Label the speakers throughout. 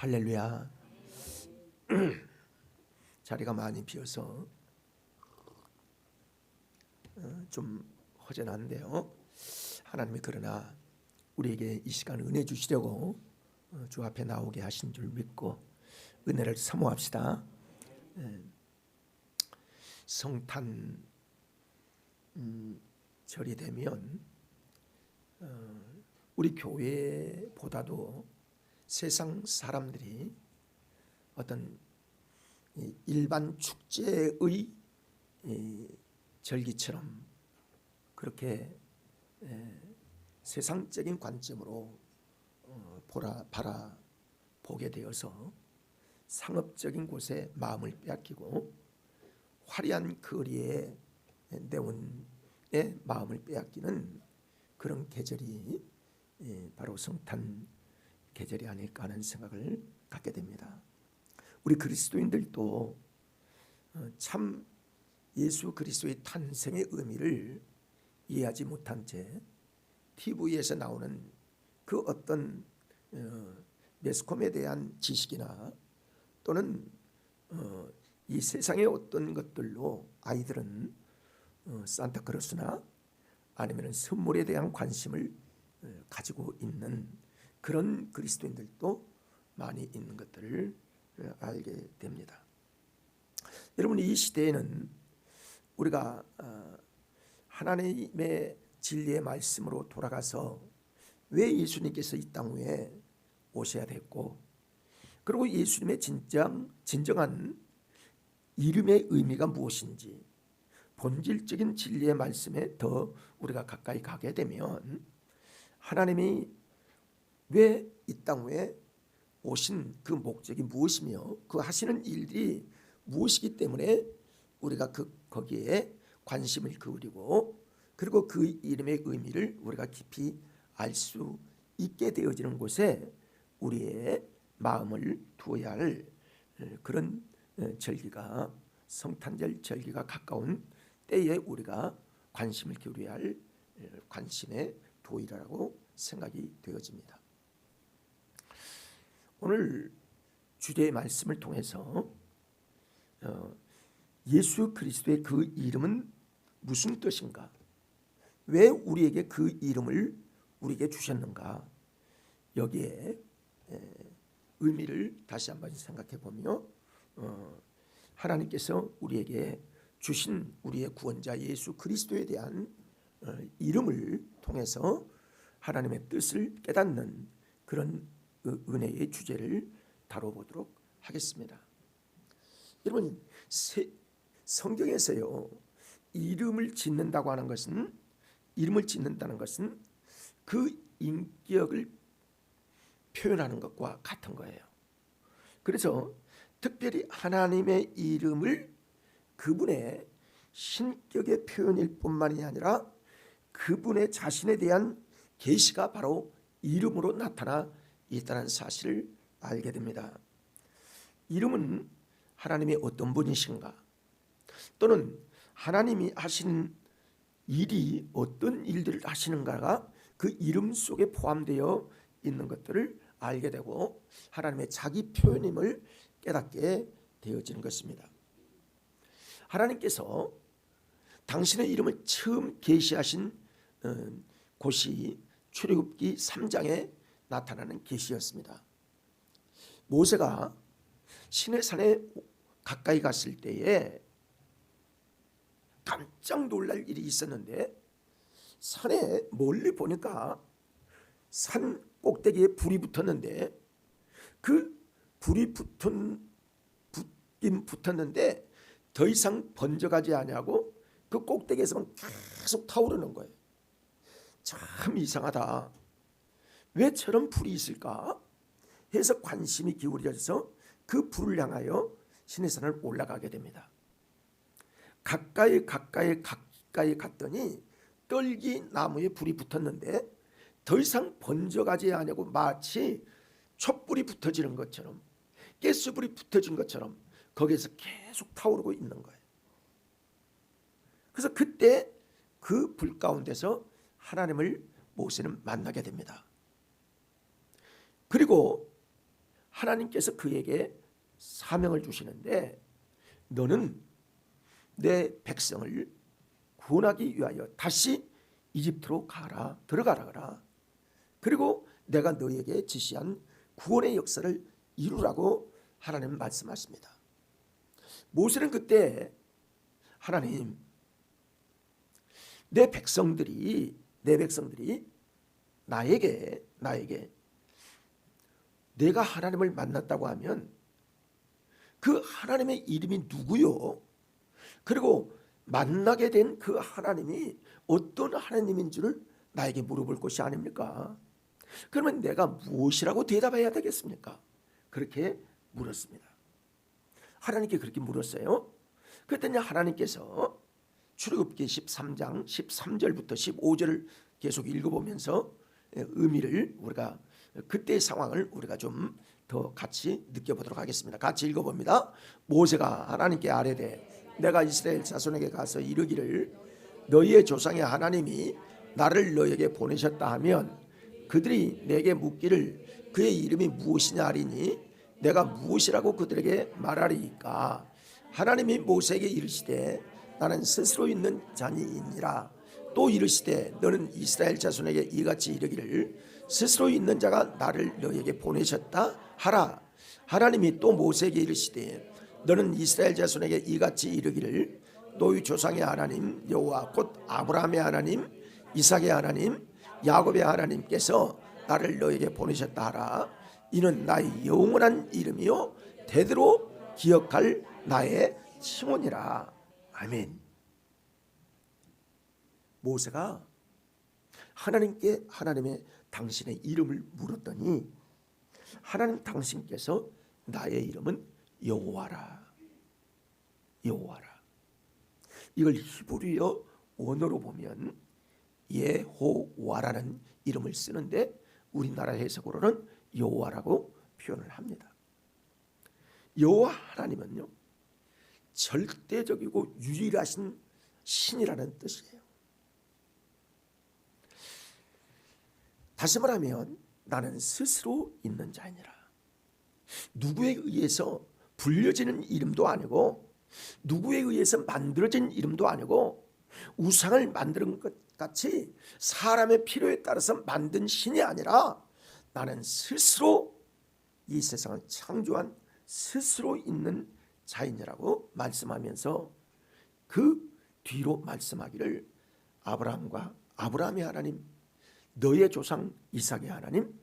Speaker 1: 할렐루야. 자리가 많이 비어서 좀 허전한데요. 하나님이 그러나 우리에게 이 시간 은혜 주시려고 주 앞에 나오게 하신 줄 믿고 은혜를 사모합시다. 성탄 절이 되면 우리 교회보다도 세상 사람들이 어떤 일반 축제의 절기처럼 그렇게 세상적인 관점으로 바라보게 되어서 상업적인 곳에 마음을 빼앗기고 화려한 거리에 내원의 마음을 빼앗기는 그런 계절이 바로 성탄 계절이 아닐까 하는 생각을 갖게 됩니다. 우리 그리스도인들도 참 예수 그리스도의 탄생의 의미를 이해하지 못한 채 TV에서 나오는 그 어떤 매스컴에 대한 지식이나 또는 이 세상의 어떤 것들로 아이들은 산타크로스나 아니면 선물에 대한 관심을 가지고 있는 그런 그리스도인들도 많이 있는 것들을 알게 됩니다. 여러분, 이 시대에는 우리가 하나님의 진리의 말씀으로 돌아가서 왜 예수님께서 이 땅 위에 오셔야 됐고, 그리고 예수님의 진정한 이름의 의미가 무엇인지 본질적인 진리의 말씀에 더 우리가 가까이 가게 되면 하나님이 왜 이 땅 위에 오신 그 목적이 무엇이며 그 하시는 일이 무엇이기 때문에 우리가 거기에 관심을 기울이고 그리고 그 이름의 의미를 우리가 깊이 알 수 있게 되어지는 곳에 우리의 마음을 두어야 할 그런 절기가 성탄절 절기가 가까운 때에 우리가 관심을 기울여야 할 관심의 도의라고 생각이 되어집니다. 오늘 주제의 말씀을 통해서 예수 그리스도의 그 이름은 무슨 뜻인가? 왜 우리에게 그 이름을 우리에게 주셨는가? 여기에 의미를 다시 한번 생각해 보며 하나님께서 우리에게 주신 우리의 구원자 예수 그리스도에 대한 이름을 통해서 하나님의 뜻을 깨닫는 그런 은혜의 주제를 다뤄보도록 하겠습니다. 여러분, 성경에서요, 이름을 짓는다고 하는 것은, 이름을 짓는다는 것은 그 인격을 표현하는 것과 같은 거예요. 그래서 특별히 하나님의 이름을 그분의 신격의 표현일 뿐만이 아니라 그분의 자신에 대한 계시가 바로 이름으로 나타나 있다는 사실을 알게 됩니다. 이름은 하나님이 어떤 분이신가, 또는 하나님이 하신 일이 어떤 일들을 하시는가가 그 이름 속에 포함되어 있는 것들을 알게 되고 하나님의 자기 표현임을 깨닫게 되어지는 것입니다. 하나님께서 당신의 이름을 처음 계시하신 곳이 출애굽기 3장에 나타나는 계시였습니다. 모세가 시내산에 가까이 갔을 때에 깜짝 놀랄 일이 있었는데, 산에 멀리 보니까 산 꼭대기에 불이 붙었는데 그 불이 붙긴 붙었는데 더 이상 번져가지 아니하고 그 꼭대기에서만 계속 타오르는 거예요. 참 이상하다. 왜 저런 불이 있을까 해서 관심이 기울여져서 그 불을 향하여 시내산을 올라가게 됩니다. 가까이 갔더니 떨기 나무에 불이 붙었는데 더 이상 번져가지 않고 마치 촛불이 붙어지는 것처럼, 가스불이 붙어진 것처럼 거기에서 계속 타오르고 있는 거예요. 그래서 그때 그 불 가운데서 하나님을 모세는 만나게 됩니다. 그리고 하나님께서 그에게 사명을 주시는데 너는 내 백성을 구원하기 위하여 다시 이집트로 가라, 들어가라. 그리고 내가 너에게 지시한 구원의 역사를 이루라고 하나님 말씀하십니다. 모세는 그때 하나님, 내 백성들이 나에게 내가 하나님을 만났다고 하면 그 하나님의 이름이 누구요? 그리고 만나게 된 그 하나님이 어떤 하나님인 줄을 나에게 물어볼 것이 아닙니까? 그러면 내가 무엇이라고 대답해야 되겠습니까? 그렇게 물었습니다. 하나님께 그렇게 물었어요. 그랬더니 하나님께서 출애굽기 13장 13절부터 15절을 계속 읽어보면서 의미를 우리가 그때의 상황을 우리가 좀 더 같이 느껴보도록 하겠습니다. 같이 읽어봅니다. 모세가 하나님께 아뢰되 내가 이스라엘 자손에게 가서 이르기를 너희의 조상의 하나님이 나를 너에게 보내셨다 하면 그들이 내게 묻기를 그의 이름이 무엇이냐 하리니 내가 무엇이라고 그들에게 말하리이까. 하나님이 모세에게 이르시되 나는 스스로 있는 자니이니라. 또 이르시되 너는 이스라엘 자손에게 이같이 이르기를 스스로 있는 자가 나를 너에게 보내셨다 하라. 하나님이 또 모세에게 이르시되 너는 이스라엘 자손에게 이같이 이르기를 너희 조상의 하나님 여호와 곧 아브라함의 하나님 이삭의 하나님 야곱의 하나님께서 나를 너에게 보내셨다 하라. 이는 나의 영원한 이름이요 대대로 기억할 나의 칭호니라. 아멘. 모세가 하나님께 하나님의 당신의 이름을 물었더니 하나님 당신께서 나의 이름은 여호와라. 이걸 히브리어 원어로 보면 예호와라는 이름을 쓰는데 우리나라 해석으로는 여호와라고 표현을 합니다. 여호와 하나님은요 절대적이고 유일하신 신이라는 뜻이에요. 다시 말하면 나는 스스로 있는 자이니라. 누구에 의해서 불려지는 이름도 아니고 누구에 의해서 만들어진 이름도 아니고 우상을 만드는 것 같이 사람의 필요에 따라서 만든 신이 아니라 나는 스스로 이 세상을 창조한 스스로 있는 자이니라고 말씀하면서 그 뒤로 말씀하기를 아브라함의 하나님 너의 조상 이삭의 하나님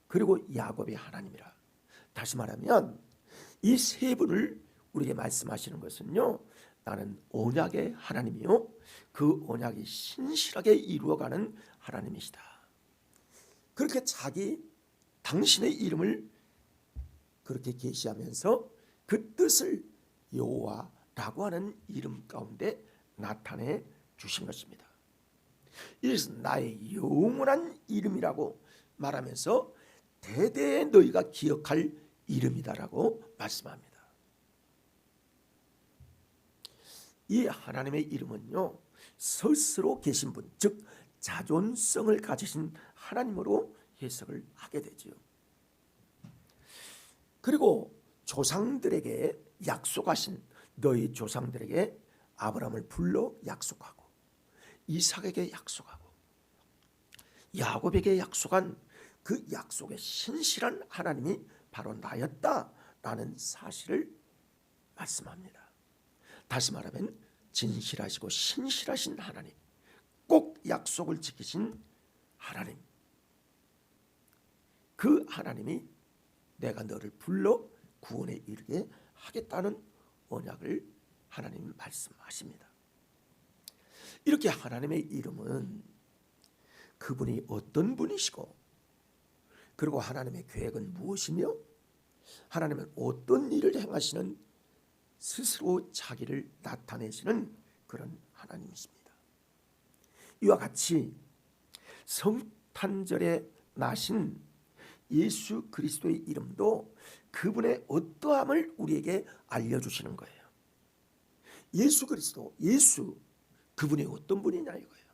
Speaker 1: 그리고 야곱의 하나님이라. 다시 말하면 이 세 분을 우리에게 말씀하시는 것은요 나는 언약의 하나님이요 그 언약이 신실하게 이루어가는 하나님이시다. 그렇게 당신의 이름을 그렇게 계시하면서 그 뜻을 여호와라고 하는 이름 가운데 나타내 주신 것입니다. 이래서 나의 영원한 이름이라고 말하면서 대대에 너희가 기억할 이름이다라고 말씀합니다. 이 하나님의 이름은요 스스로 계신 분, 즉 자존성을 가지신 하나님으로 해석을 하게 되지요. 그리고 조상들에게 약속하신 너희 조상들에게 아브라함을 불러 약속하고 이삭에게 약속하고 야곱에게 약속한 그 약속의 신실한 하나님이 바로 나였다라는 사실을 말씀합니다. 다시 말하면 진실하시고 신실하신 하나님, 꼭 약속을 지키신 하나님, 그 하나님이 내가 너를 불러 구원에 이르게 하겠다는 언약을 하나님이 말씀하십니다. 이렇게 하나님의 이름은 그분이 어떤 분이시고 그리고 하나님의 계획은 무엇이며 하나님은 어떤 일을 행하시는 스스로 자기를 나타내시는 그런 하나님이십니다. 이와 같이 성탄절에 나신 예수 그리스도의 이름도 그분의 어떠함을 우리에게 알려주시는 거예요. 예수 그리스도, 예수 그분이 어떤 분이냐 이거예요.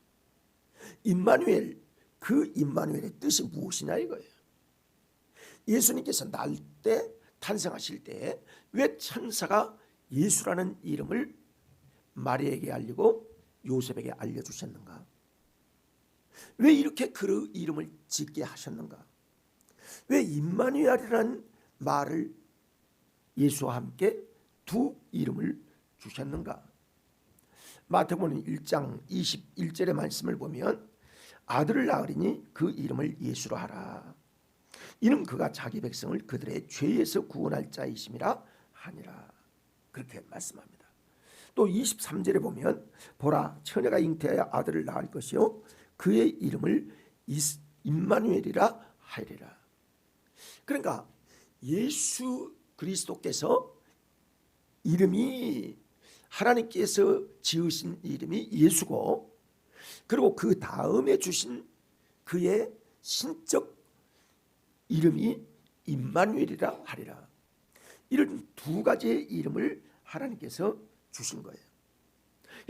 Speaker 1: 임마누엘, 그 임마누엘의 뜻이 무엇이냐 이거예요. 예수님께서 날 때 탄생하실 때 왜 천사가 예수라는 이름을 마리아에게 알리고 요셉에게 알려주셨는가? 왜 이렇게 그 이름을 짓게 하셨는가? 왜 임마누엘이라는 말을 예수와 함께 두 이름을 주셨는가? 마태복음 1장 21절의 말씀을 보면 아들을 낳으리니 그 이름을 예수로 하라. 이는 그가 자기 백성을 그들의 죄에서 구원할 자이심이라 하니라. 그렇게 말씀합니다. 또 23절에 보면 보라 처녀가 잉태하여 아들을 낳을 것이요 그의 이름을 임마누엘이라 하리라. 그러니까 예수 그리스도께서 이름이 하나님께서 지으신 이름이 예수고, 그리고 그 다음에 주신 그의 신적 이름이 임마누엘이라 하리라. 이런 두 가지의 이름을 하나님께서 주신 거예요.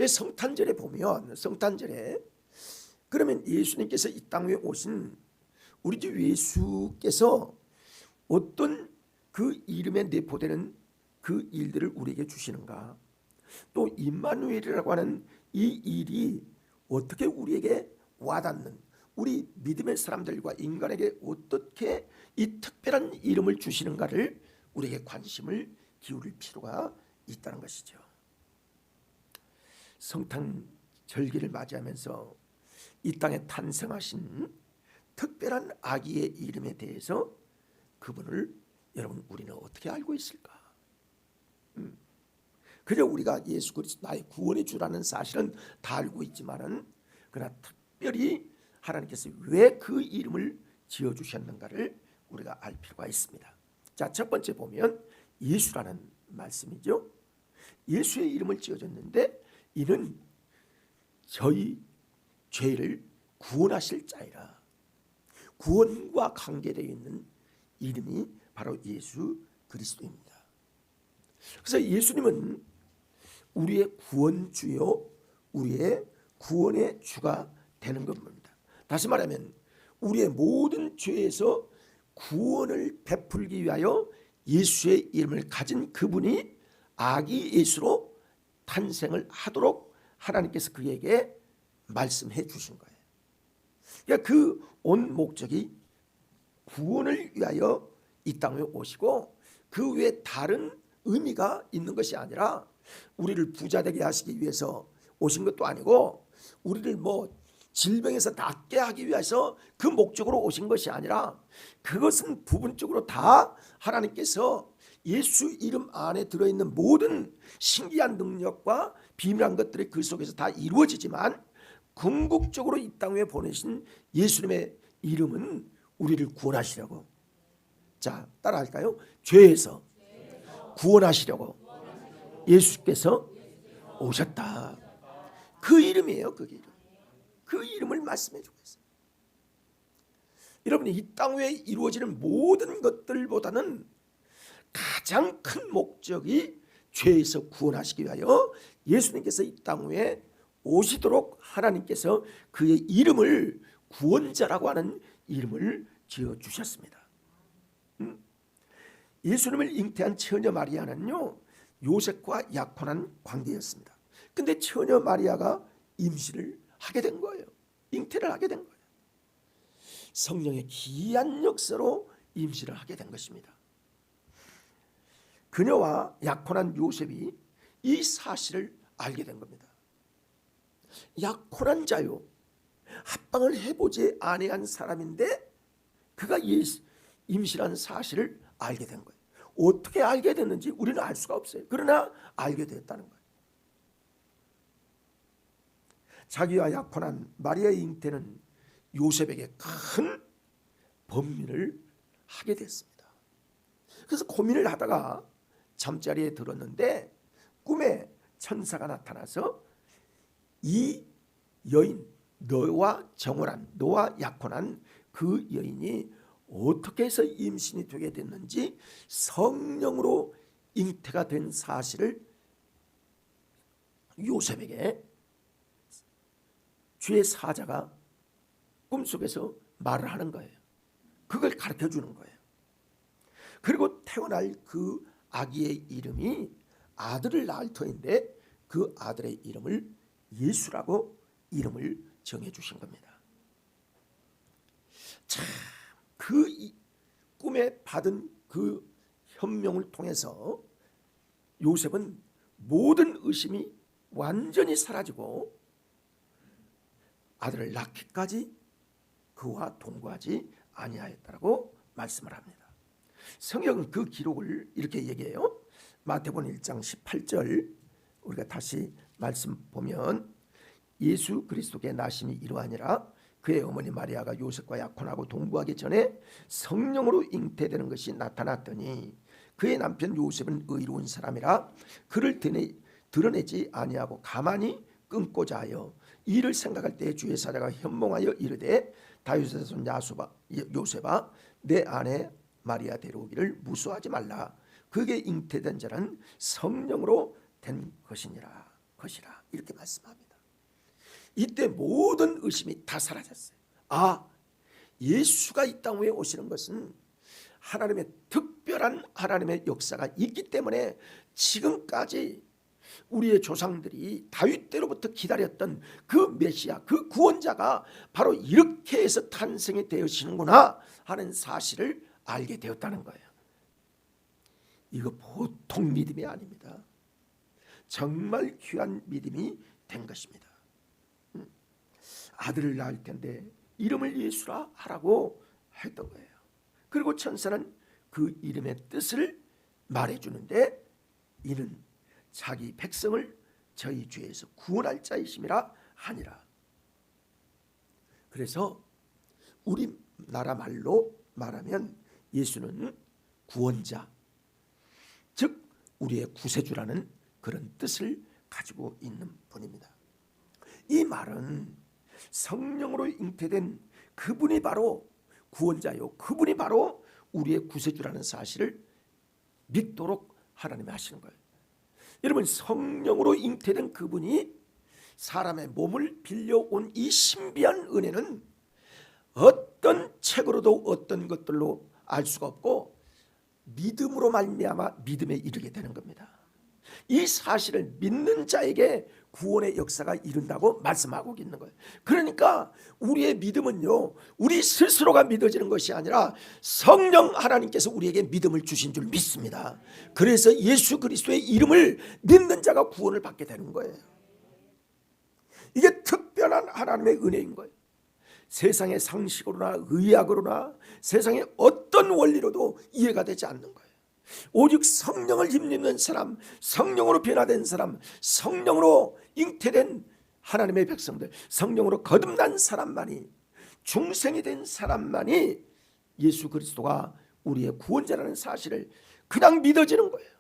Speaker 1: 성탄절에 보면 성탄절에 그러면 예수님께서 이 땅에 오신 우리 주 예수께서 어떤 그 이름에 내포되는 그 일들을 우리에게 주시는가? 또 임마누엘이라고 하는 이 일이 어떻게 우리에게 와닿는, 우리 믿음의 사람들과 인간에게 어떻게 이 특별한 이름을 주시는가를 우리에게 관심을 기울일 필요가 있다는 것이죠. 성탄 절기를 맞이하면서 이 땅에 탄생하신 특별한 아기의 이름에 대해서 그분을 여러분 우리는 어떻게 알고 있을까? 그저 우리가 예수 그리스도 나의 구원의 주라는 사실은 다 알고 있지만은 그러나 특별히 하나님께서 왜 그 이름을 지어주셨는가를 우리가 알 필요가 있습니다. 자, 첫 번째 보면 예수라는 말씀이죠. 예수의 이름을 지어줬는데 이는 저희 죄를 구원하실 자이라. 구원과 관계되어 있는 이름이 바로 예수 그리스도입니다. 그래서 예수님은 우리의 구원주요, 우리의 구원의 주가 되는 겁니다. 다시 말하면 우리의 모든 죄에서 구원을 베풀기 위하여 예수의 이름을 가진 그분이 아기 예수로 탄생을 하도록 하나님께서 그에게 말씀해 주신 거예요. 그러니까 그 온 목적이 구원을 위하여 이 땅에 오시고 그 외에 다른 의미가 있는 것이 아니라 우리를 부자 되게 하시기 위해서 오신 것도 아니고 우리를 질병에서 낫게 하기 위해서 그 목적으로 오신 것이 아니라 그것은 부분적으로 다 하나님께서 예수 이름 안에 들어있는 모든 신기한 능력과 비밀한 것들이 그 속에서 다 이루어지지만 궁극적으로 이 땅에 보내신 예수님의 이름은 우리를 구원하시려고. 자, 따라할까요? 죄에서 구원하시려고 예수께서 오셨다. 그 이름이에요. 그 이름. 그 이름을 말씀해 주고 있어요. 여러분이 이 땅 위에 이루어지는 모든 것들보다는 가장 큰 목적이 죄에서 구원하시기 위하여 예수님께서 이 땅 위에 오시도록 하나님께서 그의 이름을 구원자라고 하는 이름을 지어주셨습니다. 예수님을 잉태한 처녀 마리아는요 요셉과 약혼한 관계였습니다. 근데 처녀 마리아가 임신을 하게 된 거예요. 잉태를 하게 된 거예요. 성령의 기이한 역사로 임신을 하게 된 것입니다. 그녀와 약혼한 요셉이 이 사실을 알게 된 겁니다. 약혼한 자요, 합방을 해보지 아니한 사람인데 그가 임신한 사실을 알게 된 거예요. 어떻게 알게 됐는지 우리는 알 수가 없어요. 그러나 알게 됐다는 거예요. 자기와 약혼한 마리아의 잉태는 요셉에게 큰 번민을 하게 됐습니다. 그래서 고민을 하다가 잠자리에 들었는데 꿈에 천사가 나타나서 이 여인, 너와 정혼한, 너와 약혼한 그 여인이 어떻게 해서 임신이 되게 됐는지 성령으로 잉태가 된 사실을 요셉에게 주의 사자가 꿈속에서 말을 하는 거예요. 그걸 가르쳐 주는 거예요. 그리고 태어날 그 아기의 이름이 아들을 낳을 터인데 그 아들의 이름을 예수라고 이름을 정해주신 겁니다. 참, 그 꿈에 받은 그 현명을 통해서 요셉은 모든 의심이 완전히 사라지고 아들을 낳기까지 그와 동거하지 아니하였다라고 말씀을 합니다. 성경은 그 기록을 이렇게 얘기해요. 마태복음 1장 18절 우리가 다시 말씀 보면 예수 그리스도의 나심이 이러하니라 그의 어머니 마리아가 요셉과 약혼하고 동거하기 전에 성령으로 잉태되는 것이 나타났더니 그의 남편 요셉은 의로운 사람이라 그를 드러내지 아니하고 가만히 끊고자 하여 이를 생각할 때 주의 사자가 현몽하여 이르되 다윗의 손 요셉아 내 아내 마리아 데려오기를 무수하지 말라 그게 잉태된 자는 성령으로 된 것이라 이렇게 말씀합니다. 이때 모든 의심이 다 사라졌어요. 예수가 이 땅 위에 오시는 것은 하나님의 특별한 하나님의 역사가 있기 때문에 지금까지 우리의 조상들이 다윗 때로부터 기다렸던 그 메시아, 그 구원자가 바로 이렇게 해서 탄생이 되어지는구나 하는 사실을 알게 되었다는 거예요. 이거 보통 믿음이 아닙니다. 정말 귀한 믿음이 된 것입니다. 아들을 낳을 텐데 이름을 예수라 하라고 했던 거예요. 그리고 천사는 그 이름의 뜻을 말해주는데 이는 자기 백성을 저희 죄에서 구원할 자이심이라 하니라. 그래서 우리나라 말로 말하면 예수는 구원자, 즉 우리의 구세주라는 그런 뜻을 가지고 있는 분입니다. 이 말은 성령으로 잉태된 그분이 바로 구원자요, 그분이 바로 우리의 구세주라는 사실을 믿도록 하나님이 하시는 거예요. 여러분, 성령으로 잉태된 그분이 사람의 몸을 빌려온 이 신비한 은혜는 어떤 책으로도 어떤 것들로 알 수가 없고 믿음으로 말미암아 믿음에 이르게 되는 겁니다. 이 사실을 믿는 자에게 구원의 역사가 이른다고 말씀하고 있는 거예요. 그러니까 우리의 믿음은요, 우리 스스로가 믿어지는 것이 아니라 성령 하나님께서 우리에게 믿음을 주신 줄 믿습니다. 그래서 예수 그리스도의 이름을 믿는 자가 구원을 받게 되는 거예요. 이게 특별한 하나님의 은혜인 거예요. 세상의 상식으로나 의학으로나 세상의 어떤 원리로도 이해가 되지 않는 거예요. 오직 성령을 힘입는 사람, 성령으로 변화된 사람, 성령으로 잉태된 하나님의 백성들, 성령으로 거듭난 사람만이, 중생이 된 사람만이 예수 그리스도가 우리의 구원자라는 사실을 그냥 믿어지는 거예요.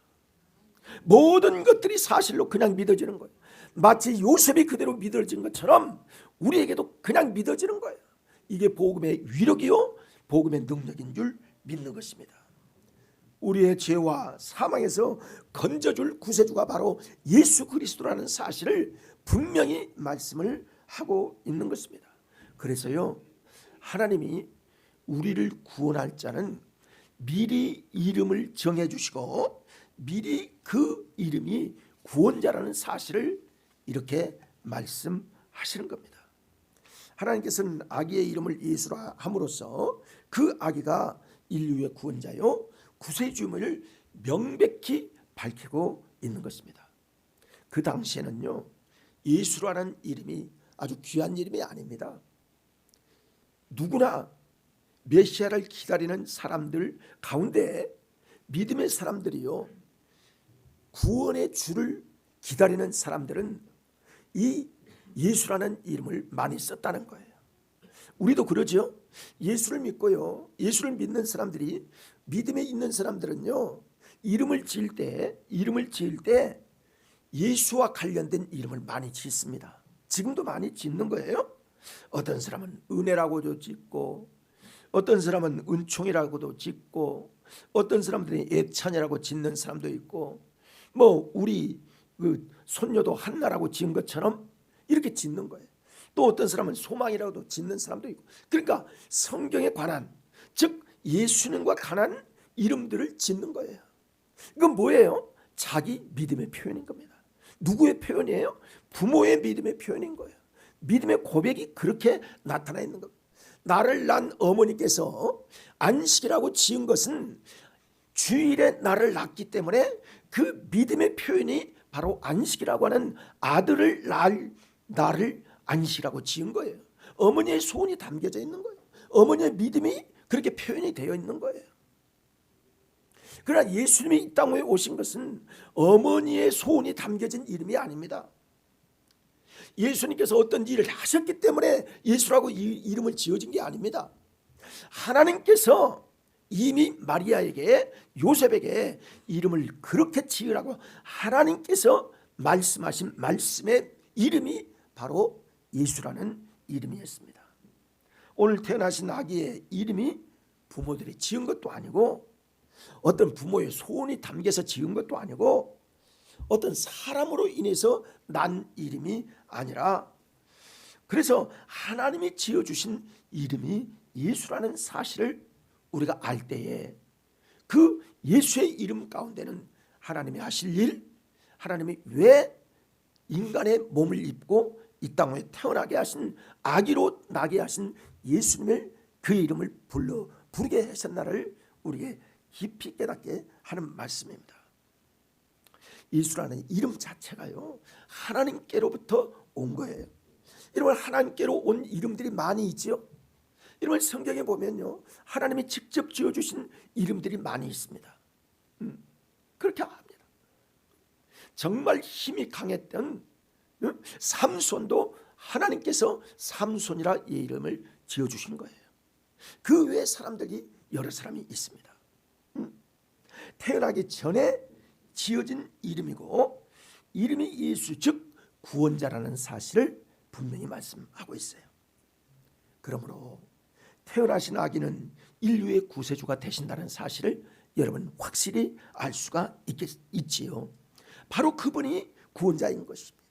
Speaker 1: 모든 것들이 사실로 그냥 믿어지는 거예요. 마치 요셉이 그대로 믿어진 것처럼 우리에게도 그냥 믿어지는 거예요. 이게 복음의 위력이요, 복음의 능력인 줄 믿는 것입니다. 우리의 죄와 사망에서 건져줄 구세주가 바로 예수 그리스도라는 사실을 분명히 말씀을 하고 있는 것입니다. 그래서요, 하나님이 우리를 구원할 자는 미리 이름을 정해주시고 미리 그 이름이 구원자라는 사실을 이렇게 말씀하시는 겁니다. 하나님께서는 아기의 이름을 예수라 함으로써 그 아기가 인류의 구원자요 구세주임을 명백히 밝히고 있는 것입니다. 그 당시에는요, 예수라는 이름이 아주 귀한 이름이 아닙니다. 누구나 메시아를 기다리는 사람들 가운데 믿음의 사람들이요, 구원의 주를 기다리는 사람들은 이 예수라는 이름을 많이 썼다는 거예요. 우리도 그러죠. 예수를 믿고요, 예수를 믿는 사람들이, 믿음에 있는 사람들은요, 이름을 지을 때 예수와 관련된 이름을 많이 짓습니다. 지금도 많이 짓는 거예요. 어떤 사람은 은혜라고도 짓고, 어떤 사람은 은총이라고도 짓고, 어떤 사람들이 예찬이라고 짓는 사람도 있고, 우리 그 손녀도 한나라고 지은 것처럼 이렇게 짓는 거예요. 또 어떤 사람은 소망이라고도 짓는 사람도 있고. 그러니까 성경에 관한, 즉 예수님과 관한 이름들을 짓는 거예요. 이건 뭐예요? 자기 믿음의 표현인 겁니다. 누구의 표현이에요? 부모의 믿음의 표현인 거예요. 믿음의 고백이 그렇게 나타나 있는 겁니다. 나를 낳은 어머니께서 안식이라고 지은 것은 주일에 나를 낳기 때문에 그 믿음의 표현이 바로 안식이라고 하는 아들을 낳을 나를 안식이라고 지은 거예요. 어머니의 소원이 담겨져 있는 거예요. 어머니의 믿음이 그렇게 표현이 되어 있는 거예요. 그러나 예수님이 이 땅에 오신 것은 어머니의 소원이 담겨진 이름이 아닙니다. 예수님께서 어떤 일을 하셨기 때문에 예수라고 이름을 지어진 게 아닙니다. 하나님께서 이미 마리아에게, 요셉에게 이름을 그렇게 지으라고 하나님께서 말씀하신 말씀의 이름이 바로 예수라는 이름이었습니다. 오늘 태어나신 아기의 이름이 부모들이 지은 것도 아니고 어떤 부모의 소원이 담겨서 지은 것도 아니고 어떤 사람으로 인해서 난 이름이 아니라, 그래서 하나님이 지어주신 이름이 예수라는 사실을 우리가 알 때에 그 예수의 이름 가운데는 하나님이 하실 일, 하나님이 왜 인간의 몸을 입고 이 땅에 태어나게 하신, 아기로 나게 하신 예수님을, 그 이름을 부르게 하셨나를 우리에게 깊이 깨닫게 하는 말씀입니다. 예수라는 이름 자체가요, 하나님께로부터 온 거예요. 여러분, 하나님께로 온 이름들이 많이 있지요. 여러분, 성경에 보면요, 하나님이 직접 지어주신 이름들이 많이 있습니다. 그렇게 합니다. 정말 힘이 강했던 삼손도 하나님께서 삼손이라 이 이름을 지어주신 거예요. 그 외에 사람들이 여러 사람이 있습니다. 태어나기 전에 지어진 이름이고, 이름이 예수, 즉 구원자라는 사실을 분명히 말씀하고 있어요. 그러므로 태어나신 아기는 인류의 구세주가 되신다는 사실을 여러분 확실히 알 수가 있지요. 바로 그분이 구원자인 것입니다.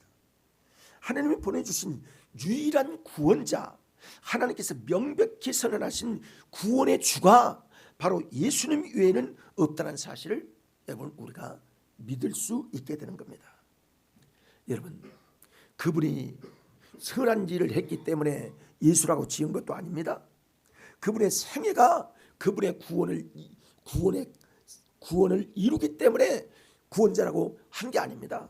Speaker 1: 하나님이 보내주신 유일한 구원자, 하나님께서 명백히 선언하신 구원의 주가 바로 예수님 외에는 없다는 사실을 여러분 우리가 믿을 수 있게 되는 겁니다. 여러분, 그분이 선한 일을 했기 때문에 예수라고 지은 것도 아닙니다. 그분의 생애가 그분의 구원을 이루기 때문에 구원자라고 한 게 아닙니다.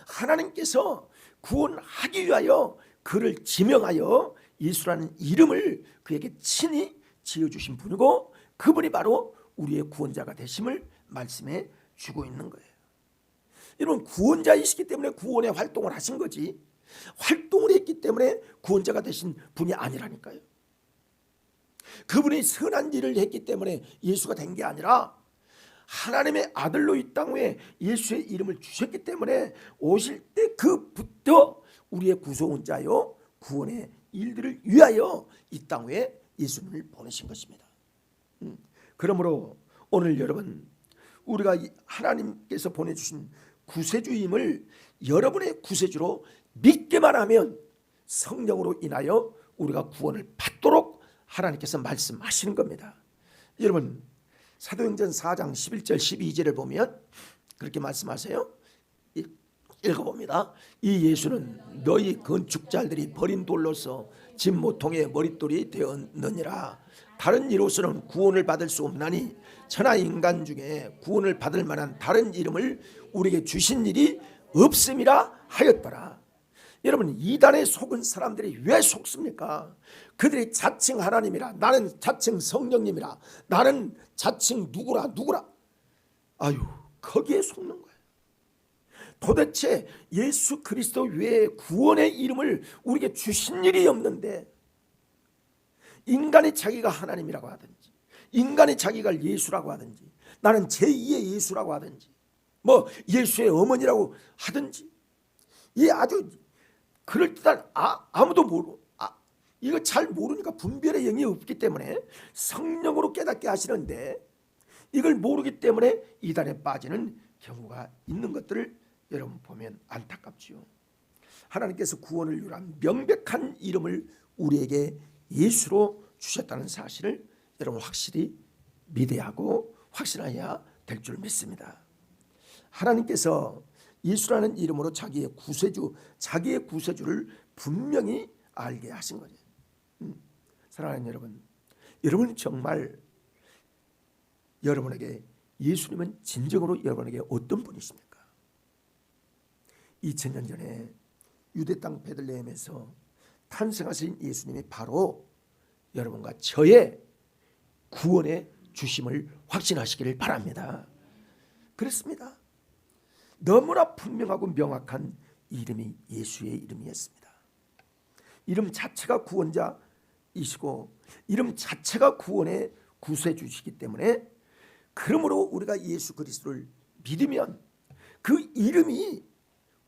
Speaker 1: 하나님께서 구원하기 위하여 그를 지명하여 예수라는 이름을 그에게 친히 지어주신 분이고, 그분이 바로 우리의 구원자가 되심을 말씀해 주고 있는 거예요. 여러분, 구원자이시기 때문에 구원의 활동을 하신 거지, 활동을 했기 때문에 구원자가 되신 분이 아니라니까요. 그분이 선한 일을 했기 때문에 예수가 된 게 아니라 하나님의 아들로 이 땅에 예수의 이름을 주셨기 때문에 오실 때 그부터 우리의 구속자요 구원의 일들을 위하여 이 땅에 예수님을 보내신 것입니다. 그러므로 오늘 여러분, 우리가 하나님께서 보내주신 구세주임을 여러분의 구세주로 믿기만 하면 성령으로 인하여 우리가 구원을 받도록 하나님께서 말씀하시는 겁니다. 여러분, 사도행전 4장 11절 12절을 보면 그렇게 말씀하세요. 읽어봅니다. 이 예수는 너희 건축자들이 버린 돌로서 집 모퉁이의 머릿돌이 되었느니라. 다른 이로서는 구원을 받을 수 없나니 천하 인간 중에 구원을 받을 만한 다른 이름을 우리에게 주신 일이 없음이라 하였더라. 여러분, 이단에 속은 사람들이 왜 속습니까? 그들이 자칭 하나님이라, 나는 자칭 성령님이라, 나는 자칭 누구라. 아유, 거기에 속는 거예요. 도대체 예수 그리스도 외에 구원의 이름을 우리에게 주신 일이 없는데, 인간이 자기가 하나님이라고 하든지, 인간이 자기가 예수라고 하든지, 나는 제2의 예수라고 하든지, 뭐 예수의 어머니라고 하든지, 이 아주 그럴듯한 아무도 모르고, 이거 잘 모르니까 분별의 영이 없기 때문에 성령으로 깨닫게 하시는데, 이걸 모르기 때문에 이단에 빠지는 경우가 있는 것들을 여러분 보면 안타깝지요. 하나님께서 구원을 위한 명백한 이름을 우리에게 예수로 주셨다는 사실을 여러분 확실히 믿어야 하고 확신해야 될 줄 믿습니다. 하나님께서 예수라는 이름으로 자기의 구세주를 분명히 알게 하신 거죠. 사랑하는 여러분, 여러분 정말 여러분에게 예수님은 진정으로 여러분에게 어떤 분이십니까? 2000년 전에 유대 땅 베들레헴에서 탄생하신 예수님이 바로 여러분과 저의 구원의 주심을 확신하시기를 바랍니다. 그렇습니다. 너무나 분명하고 명확한 이름이 예수의 이름이었습니다. 이름 자체가 구원자이시고 이름 자체가 구원의 구세주시기 때문에, 그러므로 우리가 예수 그리스도를 믿으면 그 이름이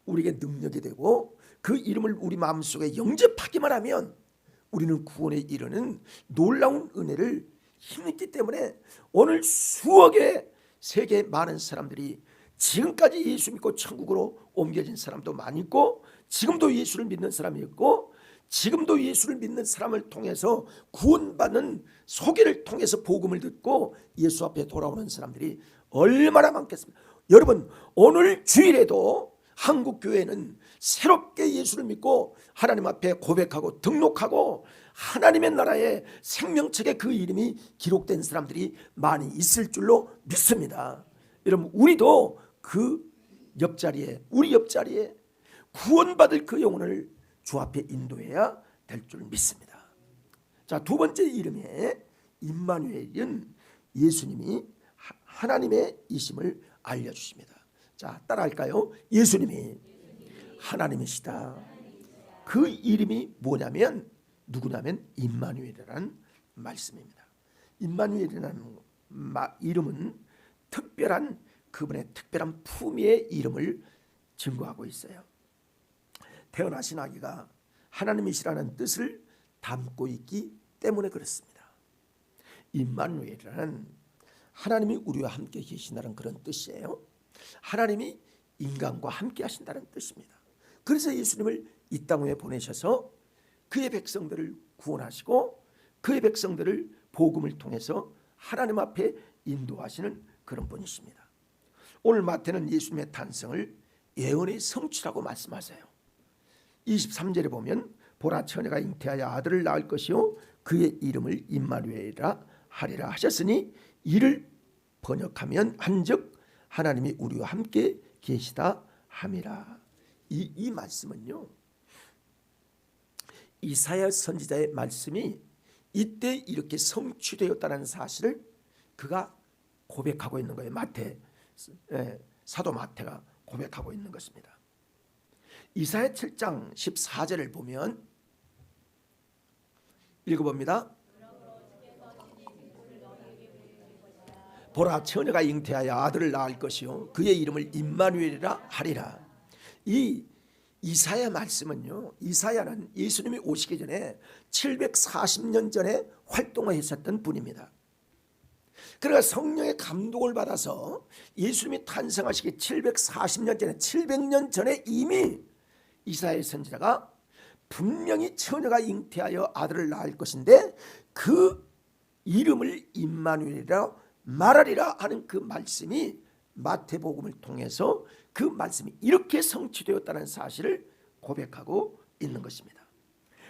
Speaker 1: 우리에게 능력이 되고 그 이름을 우리 마음속에 영접하기만 하면 우리는 구원에 이르는 놀라운 은혜를 힘입기 때문에 오늘 수억의 세계 많은 사람들이 지금까지 예수 믿고 천국으로 옮겨진 사람도 많이 있고, 지금도 예수를 믿는 사람이 있고, 지금도 예수를 믿는 사람을 통해서 구원받는 소개를 통해서 복음을 듣고 예수 앞에 돌아오는 사람들이 얼마나 많겠습니까? 여러분, 오늘 주일에도 한국교회는 새롭게 예수를 믿고 하나님 앞에 고백하고 등록하고 하나님의 나라의 생명책에 그 이름이 기록된 사람들이 많이 있을 줄로 믿습니다. 여러분, 우리도 그 옆자리에, 우리 옆자리에 구원받을 그 영혼을 주 앞에 인도해야 될 줄 믿습니다. 자, 두 번째 이름의 임마누엘은 예수님이 하나님의 이심을 알려주십니다. 자, 따라할까요? 예수님이 하나님이시다. 그 이름이 뭐냐면 누구냐면 임마누엘이라는 말씀입니다. 임마누엘이라는 이름은 특별한 그분의 특별한 품위의 이름을 증거하고 있어요. 태어나신 아기가 하나님이시라는 뜻을 담고 있기 때문에 그렇습니다. 임마누엘이라는 하나님이 우리와 함께 계신다는 그런 뜻이에요. 하나님이 인간과 함께 하신다는 뜻입니다. 그래서 예수님을 이 땅에 보내셔서 그의 백성들을 구원하시고 그의 백성들을 복음을 통해서 하나님 앞에 인도하시는 그런 분이십니다. 오늘 마태는 예수님의 탄생을 예언의 성취라고 말씀하세요. 23절에 보면 보라, 처녀가 잉태하여 아들을 낳을 것이요 그의 이름을 임마누엘이라 하리라 하셨으니 이를 번역하면 한즉 하나님이 우리와 함께 계시다 함이라. 이 말씀은요, 이사야 선지자의 말씀이 이때 이렇게 성취되었다는 사실을 그가 고백하고 있는 거예요. 사도 마태가 고백하고 있는 것입니다. 이사야 7장 14절을 보면 읽어봅니다. 보라, 처녀가 잉태하여 아들을 낳을 것이요 그의 이름을 임마누엘이라 하리라. 이 이사야 말씀은요, 이사야는 예수님이 오시기 전에 740년 전에 활동을 했었던 분입니다. 그러니까 성령의 감동을 받아서 예수님이 탄생하시기 740년 전에, 700년 전에 이미 이사야 선지자가 분명히 처녀가 잉태하여 아들을 낳을 것인데 그 이름을 임마누엘이라 말하리라 하는 그 말씀이 마태복음을 통해서 그 말씀이 이렇게 성취되었다는 사실을 고백하고 있는 것입니다.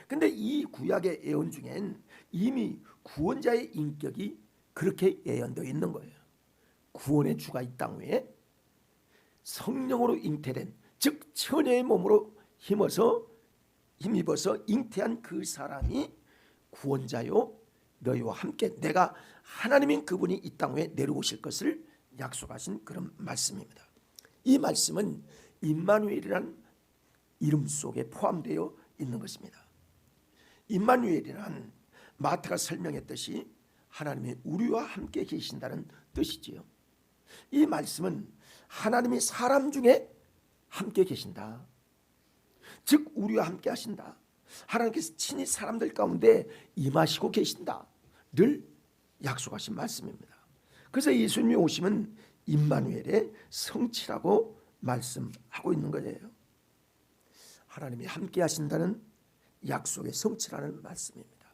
Speaker 1: 그런데 이 구약의 예언 중엔 이미 구원자의 인격이 그렇게 예언되어 있는 거예요. 구원의 주가 이 땅 위에 성령으로 잉태된, 즉 처녀의 몸으로 힘입어서 잉태한 그 사람이 구원자요 너희와 함께 내가 하나님인 그분이 이 땅 위에 내려오실 것을 약속하신 그런 말씀입니다. 이 말씀은 임마누엘이라는 이름 속에 포함되어 있는 것입니다. 임마누엘이란 마태가 설명했듯이 하나님이 우리와 함께 계신다는 뜻이지요. 이 말씀은 하나님이 사람 중에 함께 계신다, 즉 우리와 함께 하신다, 하나님께서 친히 사람들 가운데 임하시고 계신다를 약속하신 말씀입니다. 그래서 예수님이 오심은 임마누엘의 성취라고 말씀하고 있는 거예요. 하나님이 함께 하신다는 약속의 성취라는 말씀입니다.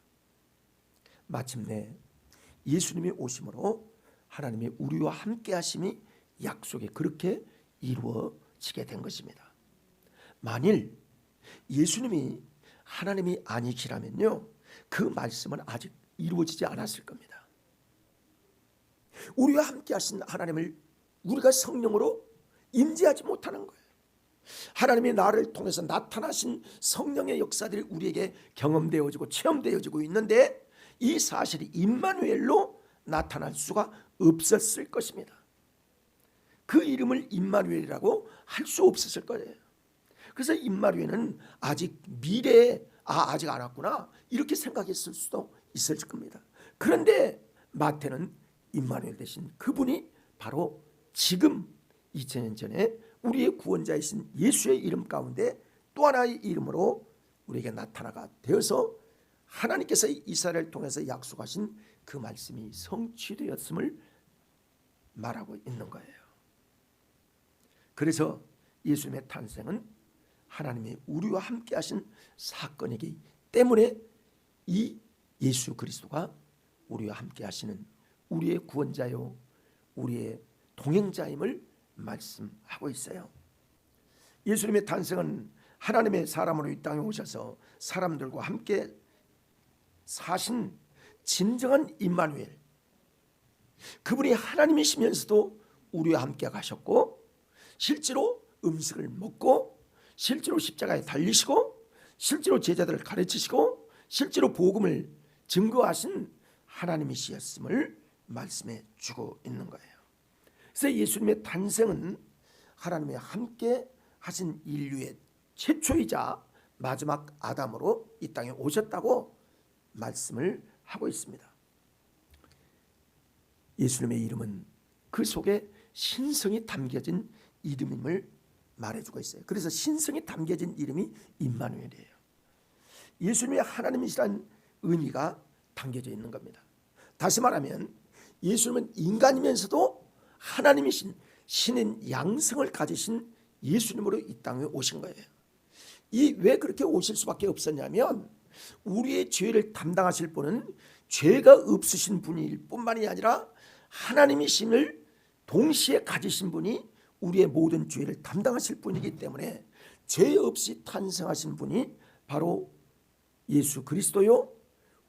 Speaker 1: 마침내 예수님이 오심으로 하나님의 우리와 함께 하심이 약속이 그렇게 이루어지게 된 것입니다. 만일 예수님이 하나님이 아니시라면요, 그 말씀은 아직 이루어지지 않았을 겁니다. 우리와 함께 하신 하나님을 우리가 성령으로 인지하지 못하는 거예요. 하나님이 나를 통해서 나타나신 성령의 역사들이 우리에게 경험되어지고 체험되어지고 있는데 이 사실이 임마누엘로 나타날 수가 없었을 것입니다. 그 이름을 임마누엘이라고 할 수 없었을 거예요. 그래서 임마누엘은 아직 미래에 아직 안 왔구나 이렇게 생각했을 수도 있을 겁니다. 그런데 마태는 임마누엘 대신 그분이 바로 지금 2000년 전에 우리의 구원자이신 예수의 이름 가운데 또 하나의 이름으로 우리에게 나타나가 되어서 하나님께서 이스라엘을 통해서 약속하신 그 말씀이 성취되었음을 말하고 있는 거예요. 그래서 예수님의 탄생은 하나님이 우리와 함께 하신 사건이기 때문에 이 예수 그리스도가 우리와 함께 하시는 우리의 구원자요 우리의 동행자임을 말씀하고 있어요. 예수님의 탄생은 하나님의 사람으로 이 땅에 오셔서 사람들과 함께 사신 진정한 임마누엘, 그분이 하나님이시면서도 우리와 함께 가셨고 실제로 음식을 먹고 실제로 십자가에 달리시고 실제로 제자들을 가르치시고 실제로 복음을 증거하신 하나님이시였음을 말씀해 주고 있는 거예요. 그래서 예수님의 탄생은 하나님이 함께 하신 인류의 최초이자 마지막 아담으로 이 땅에 오셨다고 말씀을 하고 있습니다. 예수님의 이름은 그 속에 신성이 담겨진 이름임을 말해주고 있어요. 그래서 신성이 담겨진 이름이 임마누엘이에요. 예수님이 하나님이시란 의미가 담겨져 있는 겁니다. 다시 말하면 예수님은 인간이면서도 하나님이신 신인 양성을 가지신 예수님으로 이 땅에 오신 거예요. 이 왜 그렇게 오실 수밖에 없었냐면 우리의 죄를 담당하실 분은 죄가 없으신 분일 뿐만이 아니라 하나님이심을 동시에 가지신 분이 우리의 모든 죄를 담당하실 분이기 때문에 죄 없이 탄생하신 분이 바로 예수 그리스도요,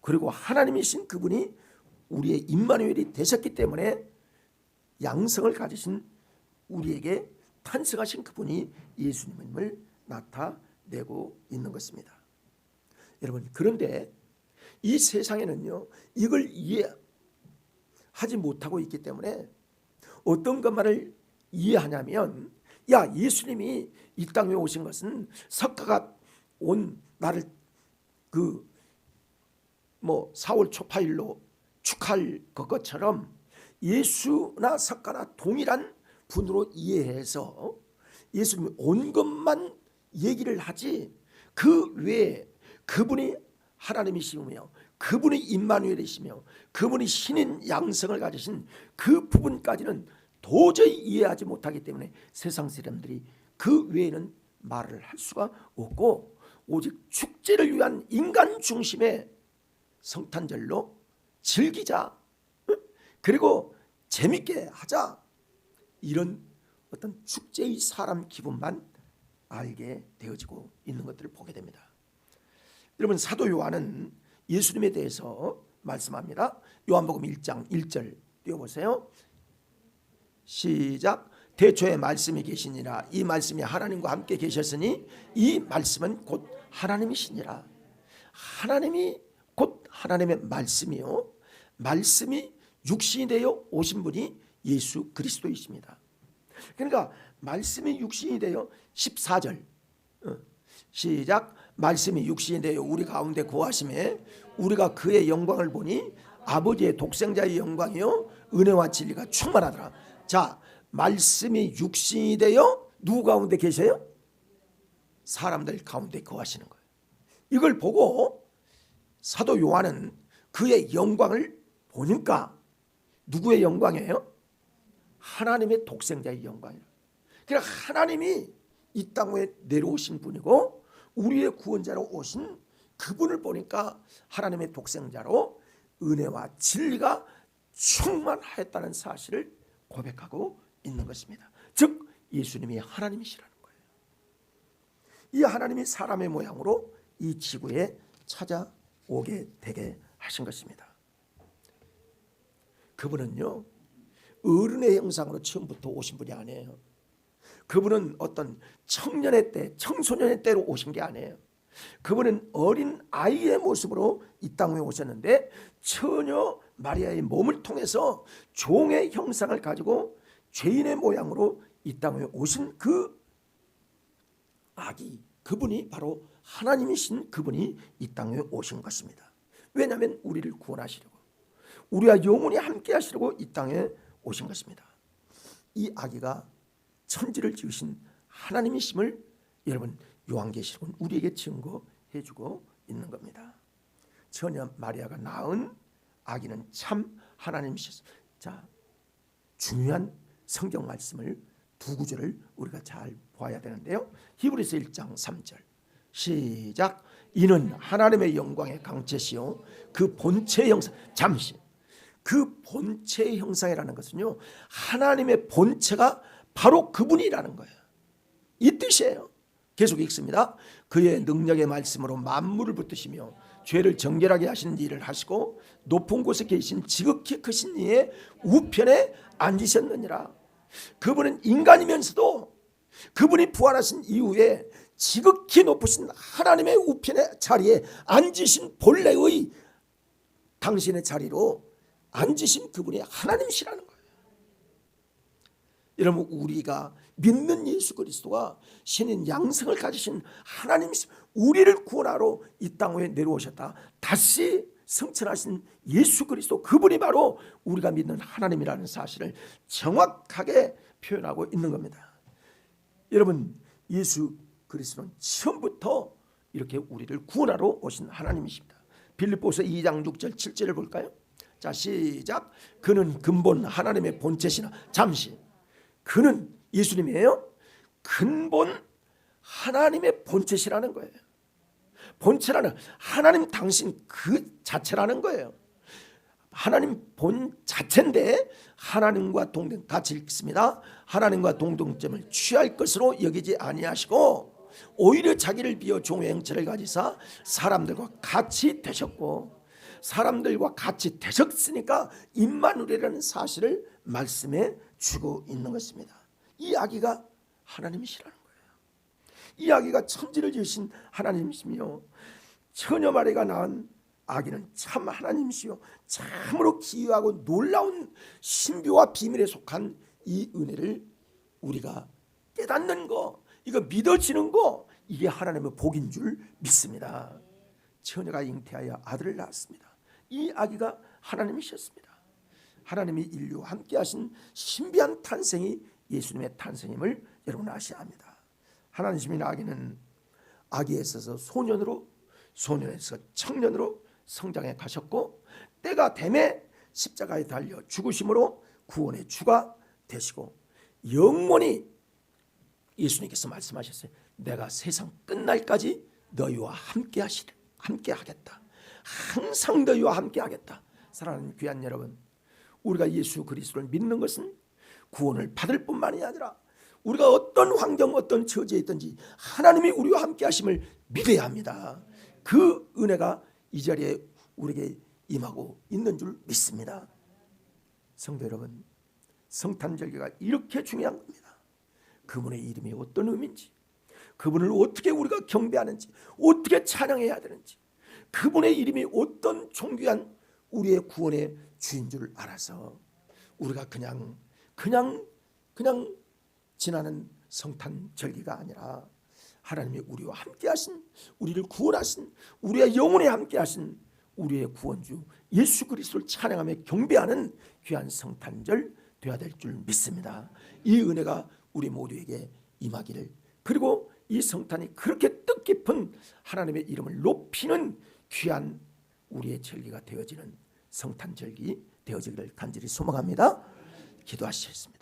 Speaker 1: 그리고 하나님이신 그분이 우리의 임마누엘이 되셨기 때문에 양성을 가지신 우리에게 탄생하신 그분이 예수님임을 나타내고 있는 것입니다. 여러분, 그런데 이 세상에는요 이걸 이해하지 못하고 있기 때문에 어떤 것만을 이해하냐면, 야, 예수님이 이 땅에 오신 것은 석가가 온 나를 그 4월 초파일로 축하할 것처럼 예수나 석가나 동일한 분으로 이해해서 예수님이 온 것만 얘기를 하지 그 외에 그분이 하나님이시며 그분이 임마누엘이시며 그분이 신인 양성을 가지신 그 부분까지는 도저히 이해하지 못하기 때문에 세상 사람들이 그 외에는 말을 할 수가 없고 오직 축제를 위한 인간 중심의 성탄절로 즐기자, 그리고 재밌게 하자, 이런 어떤 축제의 사람 기분만 알게 되어지고 있는 것들을 보게 됩니다. 여러분, 사도 요한은 예수님에 대해서 말씀합니다. 요한복음 1장 1절 띄워보세요. 시작. 태초에 말씀이 계시니라. 이 말씀이 하나님과 함께 계셨으니 이 말씀은 곧 하나님이시니라. 하나님이 곧 하나님의 말씀이요, 말씀이 육신이 되어 오신 분이 예수 그리스도이십니다. 그러니까 말씀이 육신이 되어 14절 시작. 말씀이 육신이 되어 우리 가운데 거하심에 우리가 그의 영광을 보니 아버지의 독생자의 영광이요 은혜와 진리가 충만하더라. 자, 말씀이 육신이 되어 누구 가운데 계세요? 사람들 가운데 거하시는 거예요. 이걸 보고 사도 요한은 그의 영광을 보니까 누구의 영광이에요? 하나님의 독생자의 영광이에요. 그러니까 하나님이 이 땅에 내려오신 분이고 우리의 구원자로 오신 그분을 보니까 하나님의 독생자로 은혜와 진리가 충만하였다는 사실을 고백하고 있는 것입니다. 즉 예수님이 하나님이시라는 거예요. 이 하나님이 사람의 모양으로 이 지구에 찾아오게 되게 하신 것입니다. 그분은요, 어른의 형상으로 처음부터 오신 분이 아니에요. 그분은 어떤 청년의 때, 청소년의 때로 오신 게 아니에요. 그분은 어린 아이의 모습으로 이 땅에 오셨는데 처녀 마리아의 몸을 통해서 종의 형상을 가지고 죄인의 모양으로 이 땅에 오신 그 아기, 그분이 바로 하나님이신 그분이 이 땅에 오신 것입니다. 왜냐하면 우리를 구원하시려고, 우리와 영원히 함께 하시려고 이 땅에 오신 것입니다. 이 아기가 천지를 지으신 하나님이심을 여러분 요한계시록은 우리에게 증거해주고 있는 겁니다. 처녀 마리아가 낳은 아기는 참 하나님이셨습니다. 자, 중요한 성경 말씀을 두 구절을 우리가 잘 보아야 되는데요. 히브리서 1장 3절 시작. 이는 하나님의 영광의 강체시요 그 본체의 형상. 잠시, 그 본체의 형상이라는 것은요, 하나님의 본체가 바로 그분이라는 거예요. 이 뜻이에요. 계속 읽습니다. 그의 능력의 말씀으로 만물을 붙드시며 죄를 정결하게 하시는 일을 하시고 높은 곳에 계신 지극히 크신 이의 우편에 앉으셨느니라. 그분은 인간이면서도 그분이 부활하신 이후에 지극히 높으신 하나님의 우편의 자리에 앉으신 본래의 당신의 자리로 앉으신 그분이 하나님이시라는 거예요. 여러분, 우리가 믿는 예수 그리스도가 신인 양성을 가지신 하나님이시, 우리를 구원하러 이 땅에 내려오셨다. 다시 성천하신 예수 그리스도, 그분이 바로 우리가 믿는 하나님이라는 사실을 정확하게 표현하고 있는 겁니다. 여러분, 예수 그리스도는 처음부터 이렇게 우리를 구원하러 오신 하나님이십니다. 빌립보서 2장 6절 7절을 볼까요? 자, 시작. 그는 근본 하나님의 본체시나. 잠시, 그는 예수님이에요. 근본 하나님의 본체시라는 거예요. 본체라는 하나님 당신 그 자체라는 거예요. 하나님 본 자체인데 하나님과 동등, 같이 읽습니다. 하나님과 동등점을 취할 것으로 여기지 아니하시고 오히려 자기를 비워 종의 형체를 가지사 사람들과 같이 되셨고, 사람들과 같이 되셨으니까 임마누엘이라는 사실을 말씀해 주고 있는 것입니다. 이 아기가 하나님이시라는 거예요. 이 아기가 천지를 지으신 하나님이시며 처녀 마리아가 낳은 아기는 참 하나님이시요 참으로 기이하고 놀라운 신비와 비밀에 속한 이 은혜를 우리가 깨닫는 거, 이거 믿어지는 거, 이게 하나님의 복인 줄 믿습니다. 처녀가 잉태하여 아들을 낳았습니다. 이 아기가 하나님이셨습니다. 하나님이 인류와 함께 하신 신비한 탄생이 예수님의 탄생임을 여러분 아셔야 합니다. 하나님의 아기는 아기에 있어서 소년으로, 소년에서 청년으로 성장해 가셨고, 때가 되매 십자가에 달려 죽으심으로 구원의 주가 되시고, 영원히 예수님께서 말씀하셨어요. 내가 세상 끝날까지 너희와 함께 하겠다. 항상 너희와 함께 하겠다. 사랑하는 귀한 여러분, 우리가 예수 그리스도를 믿는 것은 구원을 받을 뿐만이 아니라 우리가 어떤 환경, 어떤 처지에 있든지 하나님이 우리와 함께 하심을 믿어야 합니다. 그 은혜가 이 자리에 우리에게 임하고 있는 줄 믿습니다. 성도 여러분, 성탄절기가 이렇게 중요한 겁니다. 그분의 이름이 어떤 의미인지, 그분을 어떻게 우리가 경배하는지, 어떻게 찬양해야 되는지, 그분의 이름이 어떤 존귀한 우리의 구원의 주인 줄 알아서 우리가 그냥 지나는 성탄절기가 아니라 하나님이 우리와 함께 하신, 우리를 구원하신, 우리의 영혼에 함께 하신 우리의 구원주 예수 그리스도를 찬양하며 경배하는 귀한 성탄절 되어야 될 줄 믿습니다. 이 은혜가 우리 모두에게 임하기를, 그리고 이 성탄이 그렇게 뜻깊은 하나님의 이름을 높이는 귀한 우리의 절기가 되어지는 성탄절기 되어지기를 간절히 소망합니다. 기도하시겠습니다.